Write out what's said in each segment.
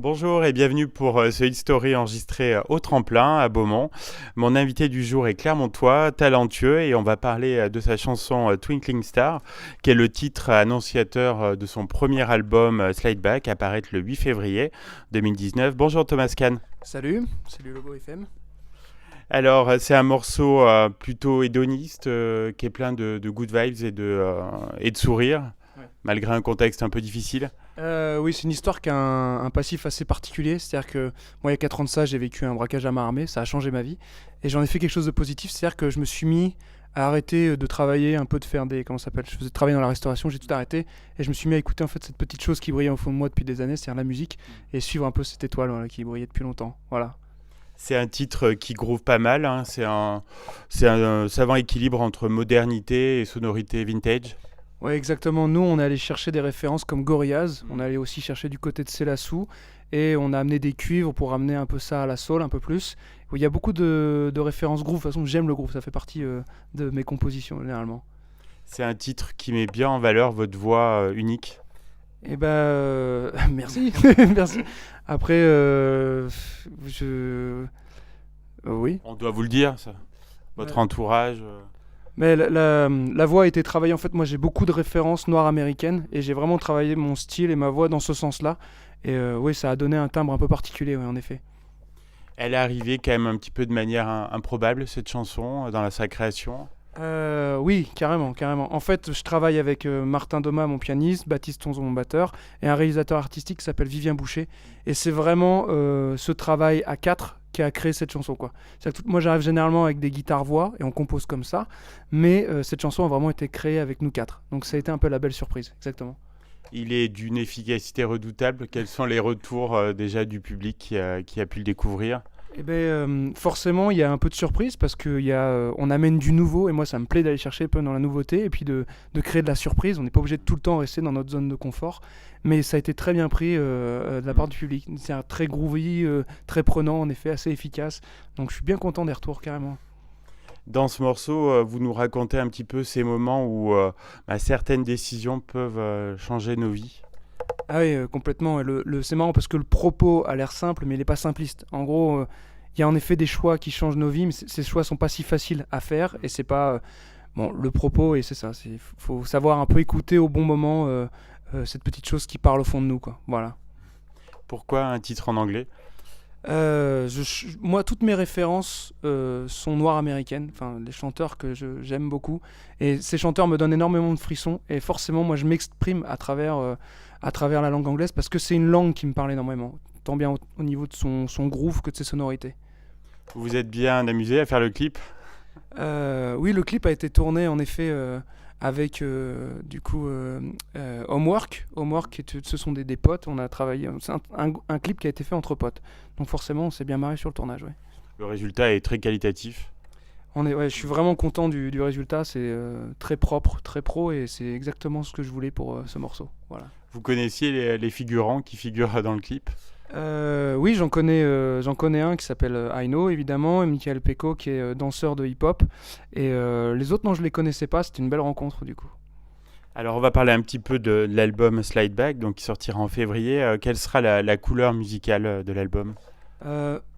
Bonjour et bienvenue pour ce Hit Story enregistré au Tremplin à Beaumont. Mon invité du jour est Clermontois, talentueux, et on va parler de sa chanson Twinkling Star, qui est le titre annonciateur de son premier album Slide Back, à paraître le 8 février 2019. Bonjour Thomas Kahn. Salut Logo FM. Alors, c'est un morceau plutôt hédoniste qui est plein de good vibes et de sourires, Ouais. malgré un contexte un peu difficile. Oui, c'est une histoire qui a un passif assez particulier. C'est-à-dire que moi, il y a 4 ans de ça, j'ai vécu un braquage à main armée. Ça a changé ma vie. Et j'en ai fait quelque chose de positif. C'est-à-dire que je me suis mis à arrêter de travailler, un peu de faire des... Comment ça s'appelle ? Je faisais travailler dans la restauration, j'ai tout arrêté. Et je me suis mis à écouter en fait cette petite chose qui brillait au fond de moi depuis des années, c'est-à-dire la musique. Et suivre un peu cette étoile voilà, qui brillait depuis longtemps. Voilà. C'est un titre qui groove pas mal, hein. C'est un savant équilibre entre modernité et sonorité vintage. Ouais, exactement. Nous, on est allé chercher des références comme Gorillaz. On est allé aussi chercher du côté de Selassou. Et on a amené des cuivres pour amener un peu ça à la soul, un peu plus. Où il y a beaucoup de références groove. De toute façon, j'aime le groove. Ça fait partie de mes compositions, généralement. C'est un titre qui met bien en valeur votre voix unique. Et merci. Merci. Après, oui. On doit vous le dire, ça. Votre Ouais. entourage. Mais la voix a été travaillée. En fait, moi, j'ai beaucoup de références noires américaines. Et j'ai vraiment travaillé mon style et ma voix dans ce sens-là. Et oui, ça a donné un timbre un peu particulier, ouais, en effet. Elle est arrivée quand même un petit peu de manière improbable, cette chanson, dans sa création. Oui, carrément, carrément. En fait, je travaille avec Martin Doma, mon pianiste, Baptiste Tonzon, mon batteur, et un réalisateur artistique qui s'appelle Vivien Boucher. Et c'est vraiment ce travail à quatre qui a créé cette chanson, quoi. C'est-à-dire que moi, j'arrive généralement avec des guitares-voix et on compose comme ça, mais cette chanson a vraiment été créée avec nous quatre. Donc ça a été un peu la belle surprise, exactement. Il est d'une efficacité redoutable. Quels sont les retours déjà du public qui a pu le découvrir? Forcément, il y a un peu de surprise parce on amène du nouveau et moi, ça me plaît d'aller chercher un peu dans la nouveauté et puis de créer de la surprise. On n'est pas obligé de tout le temps rester dans notre zone de confort, mais ça a été très bien pris de la part du public. C'est un très groovy, très prenant, en effet, assez efficace. Donc, je suis bien content des retours, carrément. Dans ce morceau, vous nous racontez un petit peu ces moments où certaines décisions peuvent changer nos vies. Ah oui, complètement. Et c'est marrant parce que le propos a l'air simple, mais il n'est pas simpliste. En gros, il y a en effet des choix qui changent nos vies, mais ces choix sont pas si faciles à faire et c'est pas bon le propos et c'est ça. Faut savoir un peu écouter au bon moment cette petite chose qui parle au fond de nous, quoi. Voilà. Pourquoi un titre en anglais? Moi, toutes mes références sont noires américaines, enfin les chanteurs que j'aime beaucoup. Et ces chanteurs me donnent énormément de frissons. Et forcément, moi, je m'exprime à travers la langue anglaise parce que c'est une langue qui me parle énormément, tant bien au niveau de son groove que de ses sonorités. Vous vous êtes bien amusé à faire le clip? Oui, le clip a été tourné en effet avec Homework. Homework, ce sont des potes. On a travaillé. C'est un clip qui a été fait entre potes. Donc forcément, on s'est bien marré sur le tournage. Ouais. Le résultat est très qualitatif. Je suis vraiment content du résultat. C'est très propre, très pro, et c'est exactement ce que je voulais pour ce morceau. Voilà. Vous connaissiez les figurants qui figurent dans le clip? Oui, j'en connais un qui s'appelle Aino, évidemment, et Michael Pecco qui est danseur de hip-hop. Et les autres, non, je les connaissais pas. C'était une belle rencontre du coup. Alors, on va parler un petit peu de l'album Slide Back, donc qui sortira en février. Quelle sera la couleur musicale de l'album?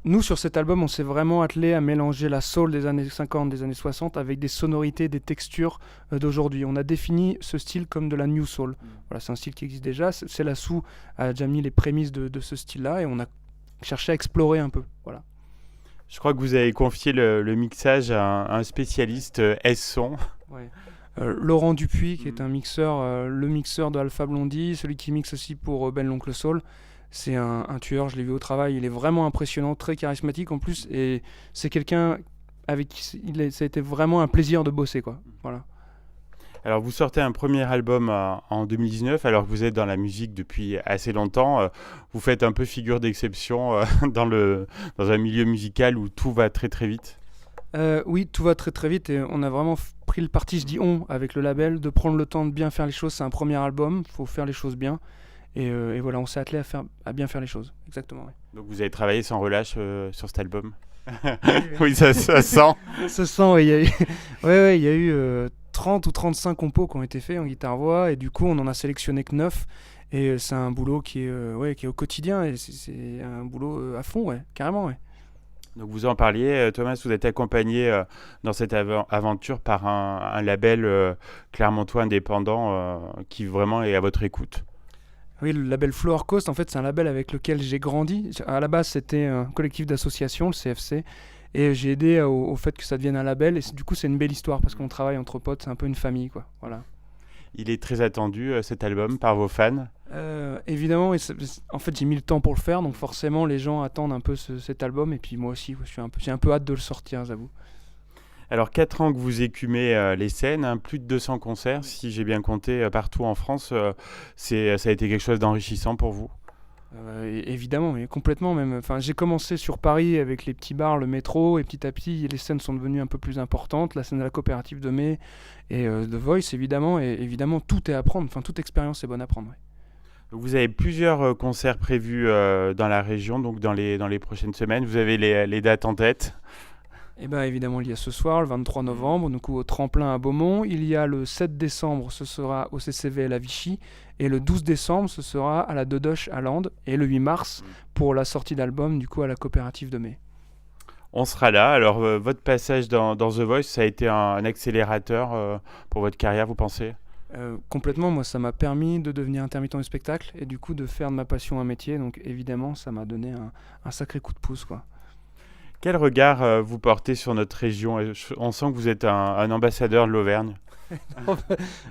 Nous, sur cet album, on s'est vraiment attelé à mélanger la soul des années 50, des années 60 avec des sonorités, des textures d'aujourd'hui. On a défini ce style comme de la new soul. Voilà, c'est un style qui existe déjà. Selassou a déjà mis les prémices de ce style-là et on a cherché à explorer un peu. Voilà. Je crois que vous avez confié le mixage à un spécialiste S-Son. Ouais. Laurent Dupuis, qui est un mixeur, le mixeur de Alpha Blondie, celui qui mixe aussi pour Ben l'Oncle Soul. C'est un tueur, je l'ai vu au travail, il est vraiment impressionnant, très charismatique en plus, et c'est quelqu'un avec qui ça a été vraiment un plaisir de bosser, quoi. Voilà. Alors, vous sortez un premier album en 2019, alors que vous êtes dans la musique depuis assez longtemps. Vous faites un peu figure d'exception dans un milieu musical où tout va très très vite. Oui, tout va très très vite et on a vraiment pris le parti, je dis on, avec le label, de prendre le temps de bien faire les choses. C'est un premier album, il faut faire les choses bien. Et voilà, on s'est attelé à bien faire les choses. Exactement, ouais. Donc, vous avez travaillé sans relâche sur cet album. Oui, Oui, ça sent. Ce sent, ouais, il y a eu, ouais, il y a eu 30 ou 35 compos qui ont été faits en guitare-voix et du coup, on en a sélectionné que 9. Et c'est un boulot qui est au quotidien, et c'est un boulot à fond, ouais, carrément, ouais. Donc vous en parliez, Thomas, vous êtes accompagné dans cette aventure par un label clermontois indépendant qui vraiment est à votre écoute. Oui, le label Floor Coast, en fait, c'est un label avec lequel j'ai grandi. À la base, c'était un collectif d'associations, le CFC, et j'ai aidé au fait que ça devienne un label. Et du coup, c'est une belle histoire parce qu'on travaille entre potes, c'est un peu une famille, quoi. Voilà. Il est très attendu, cet album, par vos fans. Évidemment, en fait, j'ai mis le temps pour le faire, donc forcément, les gens attendent un peu cet album. Et puis moi aussi, j'ai un peu hâte de le sortir, j'avoue. Alors, 4 ans que vous écumez les scènes, hein, plus de 200 concerts, si j'ai bien compté, partout en France. Ça a été quelque chose d'enrichissant pour vous? Évidemment, mais complètement même. Enfin, j'ai commencé sur Paris avec les petits bars, le métro, et petit à petit, les scènes sont devenues un peu plus importantes. La scène de la coopérative de mai et The Voice, évidemment. Et évidemment, tout est à prendre. Enfin, toute expérience est bonne à prendre. Ouais. Donc, vous avez plusieurs concerts prévus dans la région, donc dans les prochaines semaines. Vous avez les dates en tête? Et bien évidemment, il y a ce soir, le 23 novembre, donc au Tremplin à Beaumont. Il y a le 7 décembre, ce sera au CCVL à Vichy. Et le 12 décembre, ce sera à la Dodoche à Lande. Et le 8 mars, pour la sortie d'album, du coup, à la coopérative de mai. On sera là. Alors, votre passage dans The Voice, ça a été un accélérateur pour votre carrière, vous pensez? Complètement, moi, ça m'a permis de devenir intermittent du spectacle et du coup de faire de ma passion un métier. Donc évidemment, ça m'a donné un sacré coup de pouce, quoi. Quel regard vous portez sur notre région? On sent que vous êtes un ambassadeur de l'Auvergne.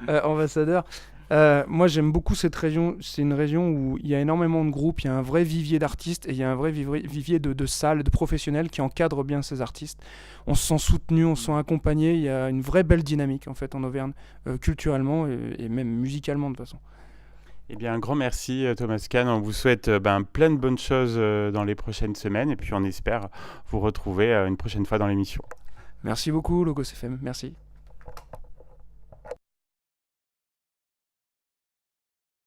Ambassadeur. Moi, j'aime beaucoup cette région. C'est une région où il y a énormément de groupes, il y a un vrai vivier d'artistes et il y a un vrai vivier de salles, de professionnels qui encadrent bien ces artistes. On se sent soutenu, on se sent accompagné. Il y a une vraie belle dynamique en fait en Auvergne, culturellement et même musicalement de toute façon. Eh bien, un grand merci Thomas Kahn. On vous souhaite plein de bonnes choses dans les prochaines semaines et puis on espère vous retrouver une prochaine fois dans l'émission. Merci beaucoup, Logos FM. Merci.